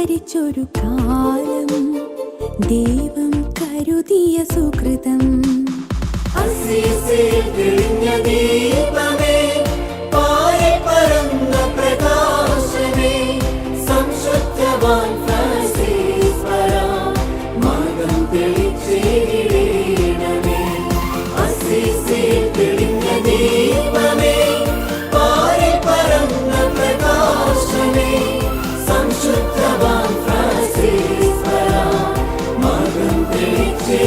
ചരിച്ചൊരു കാലം, ദൈവം കരുതിയ സുകൃതം. അസീസിൽ തെളിഞ്ഞ ദീപമേ, പാറി പരന്ന പ്രകാശമേ, സംശുദ്ധവാൻ ഫ്രാൻസിസ് പരാ, മാർഗം തെളിച്ചിടണമേ. അസീസിൽ തെളിഞ്ഞ ദീപമേ, പാറി പരന്ന പ്രകാശമേ, സംശുദ്ധവാൻ ഫ്രാൻസിസ് പരാ, മാർഗം തെളിച്ചിടണമേ.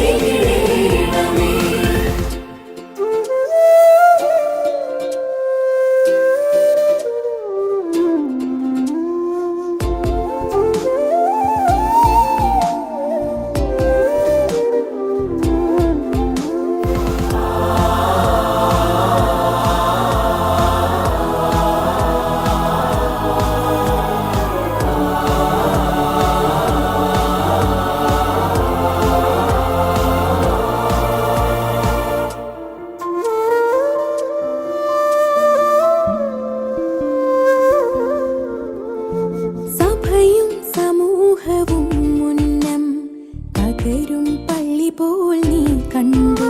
സഭയും സമൂഹവും മുന്നം പകരും പള്ളി പോൽ നീ കണ്ടു.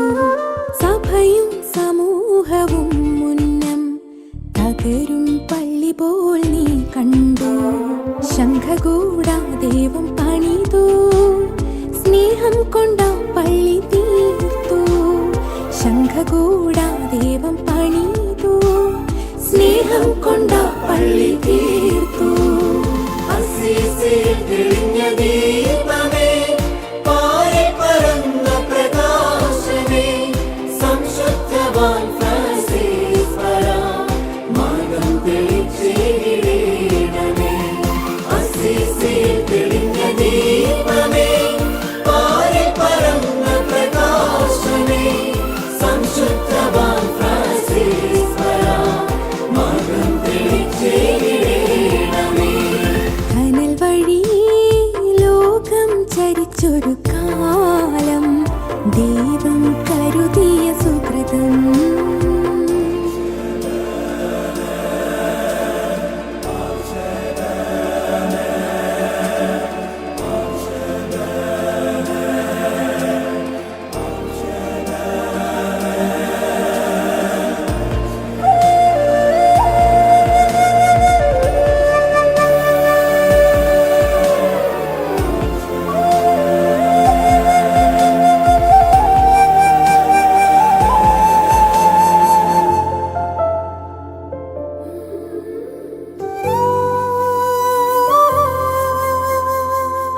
സഭയും സമൂഹവും മുന്നം പകരും പള്ളി പോൽ നീ കണ്ടു. ശംഖകൂടാ ദൈവം പണിതു, സ്നേഹം കൊണ്ടാ പള്ളി തീർത്തു. ശംഖകൂടാ ദൈവം പണിതു, സ്നേഹം കൊണ്ടാ പള്ളി തീർത്തു. അസീസിൽ തെളിഞ്ഞ ദീപമേ, പാറി പരന്ന പ്രകാശമേ, സംശുദ്ധവാൻ ഫ്രാൻസിസ് പരാ, മാർഗം തെളിച്ചിടണമേ. അസീസിൽ തെളിഞ്ഞ ദീപമേ, പാറി പരന്ന പ്രകാശമേ, സംശുദ്ധവാൻ ഫ്രാൻസിസ് പരാ, മാർഗം തെളിച്ചിടണമേ. കനൽ വഴി ലോകം ചരിച്ചൊരു കാലം, ദൈവം കരുതിയ സുകൃതം.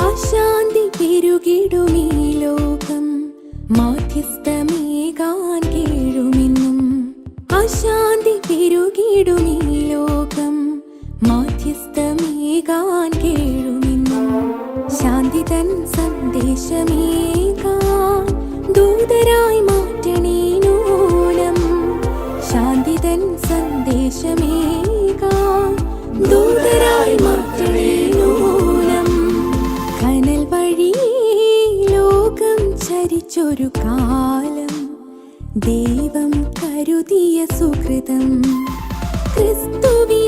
അശാന്തി പെരുകിടുമീ ലോകം, മാധ്യസ്ഥമേകാൻ കേഴുമെന്നും. അശാന്തി പെരുകിടുമീ ലോകം, മാധ്യസ്ഥമേകാൻ കേഴുമെന്നും. ശാന്തി തൻ സന്ദേശമേകാൻ ദൂതരായി മാറ്റണേ നൂനം. ശാന്തി തൻ സന്ദേശമേകാൻ ദൂതരായി മാറ്റണേ നൂനം. കനൽ വഴി ലോകം ചരിച്ചൊരു കാലം, ദൈവം കരുതിയ സുകൃതം. ക്രിസ്തുവിൻ